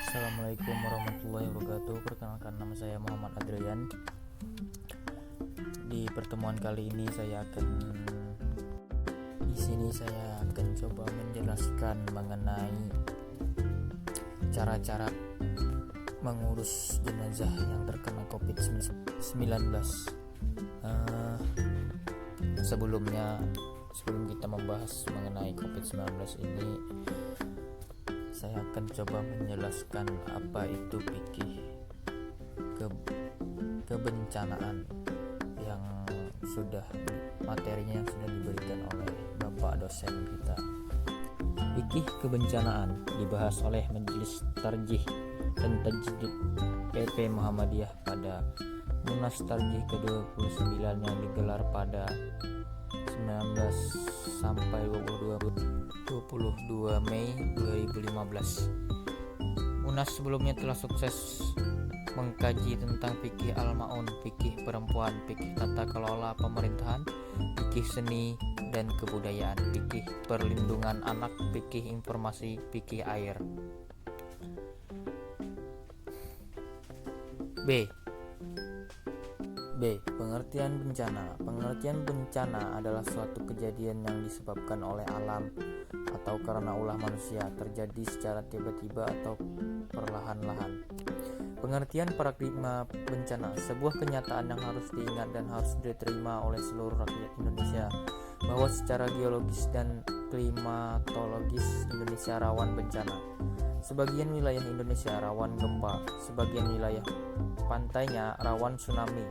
Assalamualaikum warahmatullahi wabarakatuh. Perkenalkan, nama saya Muhammad Adrian. Di pertemuan kali ini saya akan coba menjelaskan mengenai cara-cara mengurus jenazah yang terkena COVID-19. Sebelum kita membahas mengenai COVID-19 ini, saya akan coba menjelaskan apa itu fikih kebencanaan yang materinya yang sudah diberikan oleh Bapak dosen kita. Fikih kebencanaan dibahas oleh Majelis Tarjih dan Tajdid PP Muhammadiyah pada Munas Tarjih ke-29 yang digelar pada 19 sampai 22 Mei 2015. Munas sebelumnya telah sukses mengkaji tentang fikih al-ma'un, fikih perempuan, fikih tata kelola pemerintahan, fikih seni dan kebudayaan, fikih perlindungan anak, fikih informasi, fikih air. B. Pengertian bencana. Pengertian bencana adalah suatu kejadian yang disebabkan oleh alam atau karena ulah manusia, terjadi secara tiba-tiba atau perlahan-lahan. Pengertian paradigma bencana, sebuah kenyataan yang harus diingat dan harus diterima oleh seluruh rakyat Indonesia, bahwa secara geologis dan klimatologis Indonesia rawan bencana. Sebagian wilayah Indonesia rawan gempa, sebagian wilayah pantainya rawan tsunami,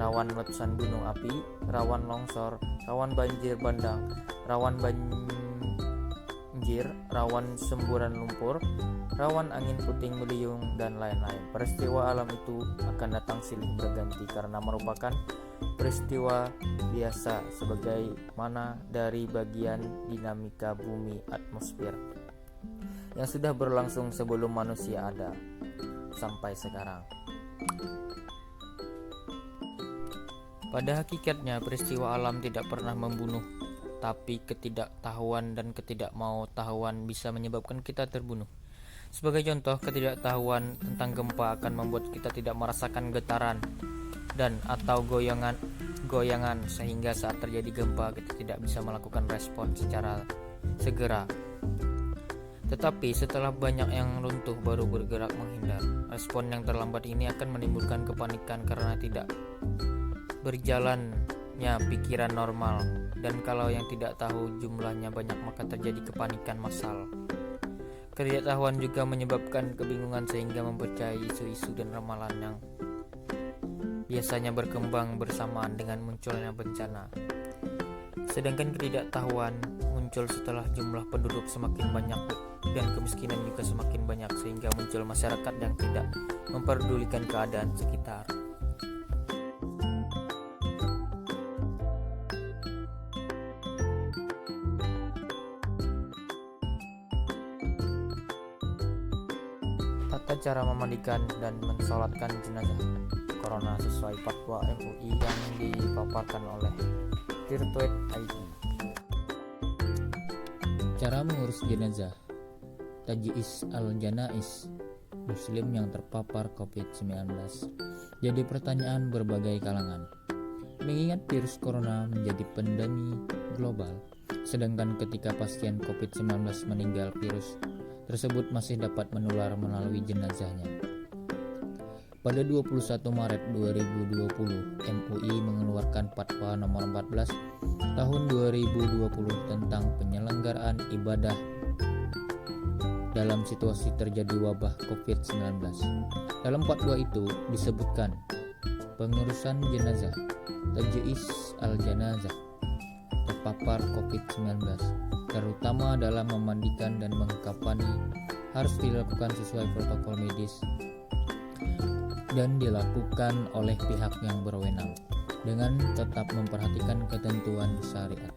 rawan letusan gunung api, rawan longsor, rawan banjir bandang, rawan rawan semburan lumpur, rawan angin puting beliung, dan lain-lain. Peristiwa alam itu akan datang silih berganti karena merupakan peristiwa biasa sebagaimana dari bagian dinamika bumi atmosfer yang sudah berlangsung sebelum manusia ada sampai sekarang. Pada hakikatnya peristiwa alam tidak pernah membunuh, tapi ketidaktahuan dan ketidakmau-tahuan bisa menyebabkan kita terbunuh. Sebagai contoh, ketidaktahuan tentang gempa akan membuat kita tidak merasakan getaran dan atau goyangan sehingga saat terjadi gempa kita tidak bisa melakukan respon secara segera. Tetapi setelah banyak yang runtuh baru bergerak menghindar. Respon yang terlambat ini akan menimbulkan kepanikan karena tidak berjalannya pikiran normal, dan kalau yang tidak tahu jumlahnya banyak maka terjadi kepanikan massal. Ketidaktahuan juga menyebabkan kebingungan sehingga mempercayai isu-isu dan ramalan yang biasanya berkembang bersamaan dengan munculnya bencana. Sedangkan ketidaktahuan muncul setelah jumlah penduduk semakin banyak dan kemiskinan juga semakin banyak, sehingga muncul masyarakat yang tidak memperdulikan keadaan sekitar. Tata cara memandikan dan mensolatkan jenazah corona sesuai fatwa MUI yang dipaparkan oleh Tirtoid ID. Cara mengurus jenazah. Taj'iz al-janaiz, muslim yang terpapar COVID-19. Jadi pertanyaan berbagai kalangan. Mengingat virus corona menjadi pandemi global, sedangkan ketika pasien COVID-19 meninggal, virus tersebut masih dapat menular melalui jenazahnya. Pada 21 Maret 2020, MUI mengeluarkan Fatwa nomor 14 tahun 2020 tentang penyelenggaraan ibadah dalam situasi terjadi wabah COVID-19. Dalam fatwa itu disebutkan pengurusan jenazah, taj'iz al-janazah terpapar COVID-19, terutama dalam memandikan dan mengkafani, harus dilakukan sesuai protokol medis dan dilakukan oleh pihak yang berwenang dengan tetap memperhatikan ketentuan syariat.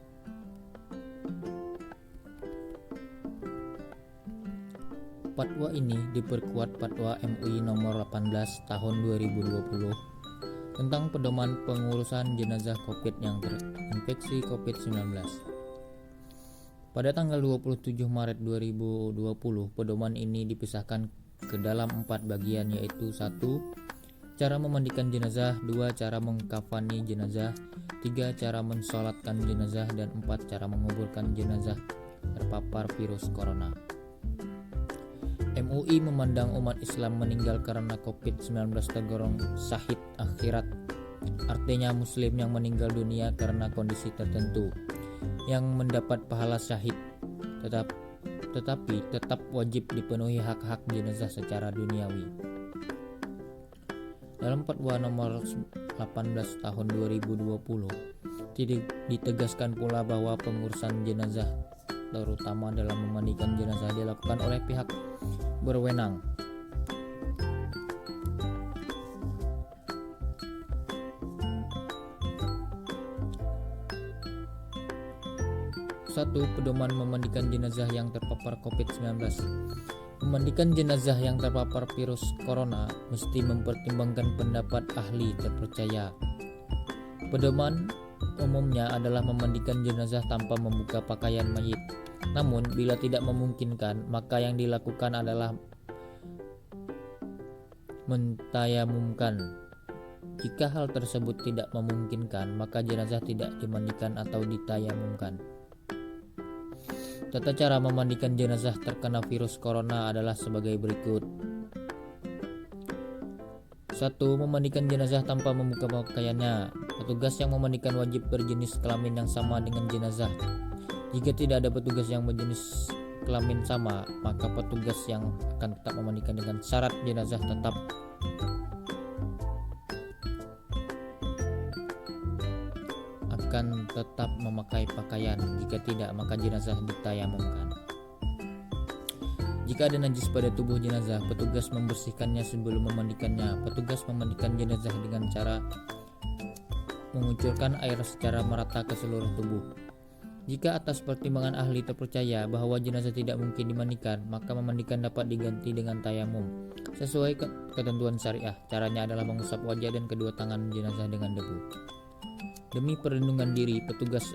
Fatwa ini diperkuat Fatwa MUI nomor 18 tahun 2020 tentang pedoman pengurusan jenazah COVID yang terinfeksi COVID-19. Pada tanggal 27 Maret 2020, pedoman ini dipisahkan ke dalam 4 bagian, yaitu 1. Cara memandikan jenazah, 2. Cara mengkafani jenazah, 3. Cara mensolatkan jenazah, dan 4. Cara menguburkan jenazah terpapar virus corona. MUI memandang umat Islam meninggal karena COVID-19 tergolong syahid akhirat. Artinya muslim yang meninggal dunia karena kondisi tertentu yang mendapat pahala syahid, tetapi tetap wajib dipenuhi hak-hak jenazah secara duniawi. Dalam Fatwa nomor 18 tahun 2020 ditegaskan pula bahwa pengurusan jenazah, terutama dalam memandikan jenazah, dilakukan oleh pihak berwenang. Satu, pedoman memandikan jenazah yang terpapar COVID-19. Memandikan jenazah yang terpapar virus corona mesti mempertimbangkan pendapat ahli terpercaya. Pedoman umumnya adalah memandikan jenazah tanpa membuka pakaian mayit. Namun, bila tidak memungkinkan, maka yang dilakukan adalah mentayamumkan. Jika hal tersebut tidak memungkinkan, maka jenazah tidak dimandikan atau ditayamumkan. Tata cara memandikan jenazah terkena virus corona adalah sebagai berikut. 1. Memandikan jenazah tanpa membuka pakaiannya. Petugas yang memandikan wajib berjenis kelamin yang sama dengan jenazah. Jika tidak ada petugas yang berjenis kelamin sama, maka petugas yang akan tetap memandikan dengan syarat jenazah tetap memakai pakaian. Jika tidak, maka jenazah ditayamumkan. Jika ada najis pada tubuh jenazah, petugas membersihkannya sebelum memandikannya. Petugas memandikan jenazah dengan cara mengucurkan air secara merata ke seluruh tubuh. Jika atas pertimbangan ahli terpercaya bahwa jenazah tidak mungkin dimandikan, maka memandikan dapat diganti dengan tayamum sesuai ketentuan syariah. Caranya adalah mengusap wajah dan kedua tangan jenazah dengan debu. Demi perlindungan diri, petugas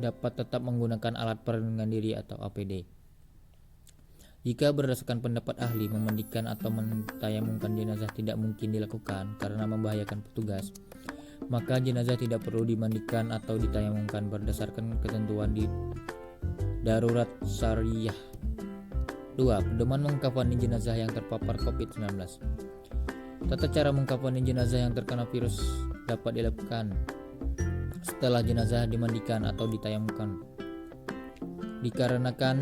dapat tetap menggunakan alat perlindungan diri atau APD. Jika berdasarkan pendapat ahli, memandikan atau mentayamumkan jenazah tidak mungkin dilakukan karena membahayakan petugas, maka jenazah tidak perlu dimandikan atau ditayamumkan berdasarkan ketentuan di darurat syariah. 2. Pedoman mengkafani jenazah yang terpapar COVID-19. Tata cara mengkafani jenazah yang terkena virus dapat dilakukan setelah jenazah dimandikan atau ditayamumkan. Dikarenakan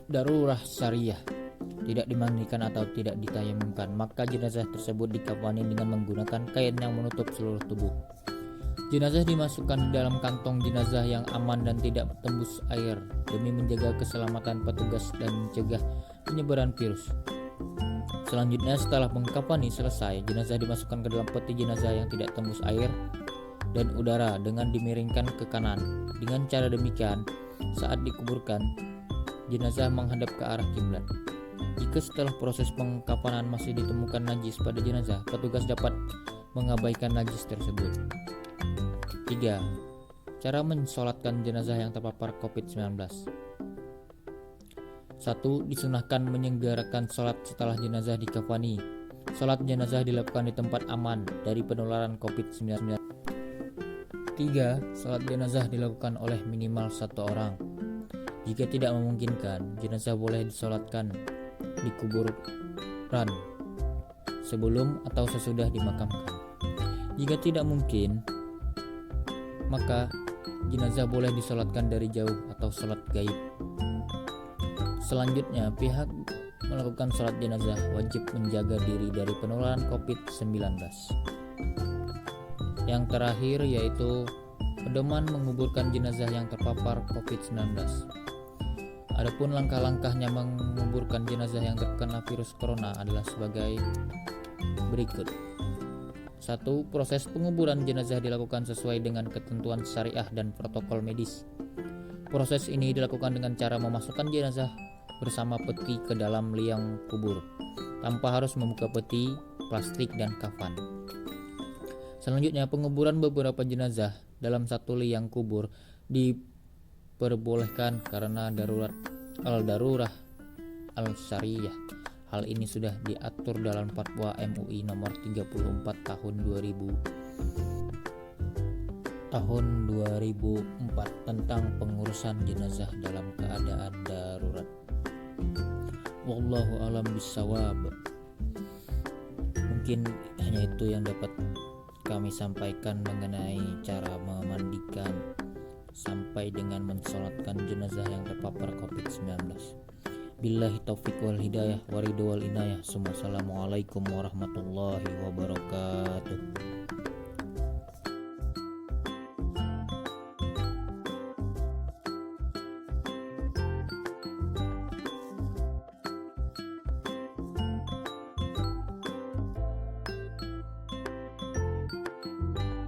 darurat syariah, tidak dimandikan atau tidak ditayamumkan, maka jenazah tersebut dikafani dengan menggunakan kain yang menutup seluruh tubuh. Jenazah dimasukkan di dalam kantong jenazah yang aman dan tidak tembus air demi menjaga keselamatan petugas dan mencegah penyebaran virus. Selanjutnya, setelah mengkafani selesai, jenazah dimasukkan ke dalam peti jenazah yang tidak tembus air dan udara dengan dimiringkan ke kanan. Dengan cara demikian, saat dikuburkan, jenazah menghadap ke arah kiblat. Jika setelah proses pengkafanan masih ditemukan najis pada jenazah, petugas dapat mengabaikan najis tersebut. 3. Cara mensolatkan jenazah yang terpapar COVID-19. 1. Disunahkan menyelenggarakan sholat setelah jenazah dikafani. Sholat jenazah dilakukan di tempat aman dari penularan COVID-19. 3. Sholat jenazah dilakukan oleh minimal 1 orang. Jika tidak memungkinkan, jenazah boleh disolatkan di kuburan sebelum atau sesudah dimakamkan. Jika tidak mungkin, maka jenazah boleh disolatkan dari jauh atau sholat gaib. Selanjutnya, pihak melakukan sholat jenazah wajib menjaga diri dari penularan COVID-19. Yang terakhir yaitu pedoman menguburkan jenazah yang terpapar COVID-19. Adapun langkah-langkahnya menguburkan jenazah yang terkena virus corona adalah sebagai berikut. 1. Proses penguburan jenazah dilakukan sesuai dengan ketentuan syariah dan protokol medis. Proses ini dilakukan dengan cara memasukkan jenazah bersama peti ke dalam liang kubur, tanpa harus membuka peti, plastik, dan kafan. Selanjutnya, penguburan beberapa jenazah dalam satu liang kubur diperbolehkan karena darurat al-darurah al-syariah. Hal ini sudah diatur dalam Fatwa MUI nomor 34 tahun 2004 tentang pengurusan jenazah dalam keadaan darurat. Wallahu alam bisawab. Mungkin hanya itu yang dapat kami sampaikan mengenai cara memandikan sampai dengan mensolatkan jenazah yang terpapar COVID-19. Billahi taufik wal hidayah wa ridho wal inayah. Assalamualaikum warahmatullahi wabarakatuh.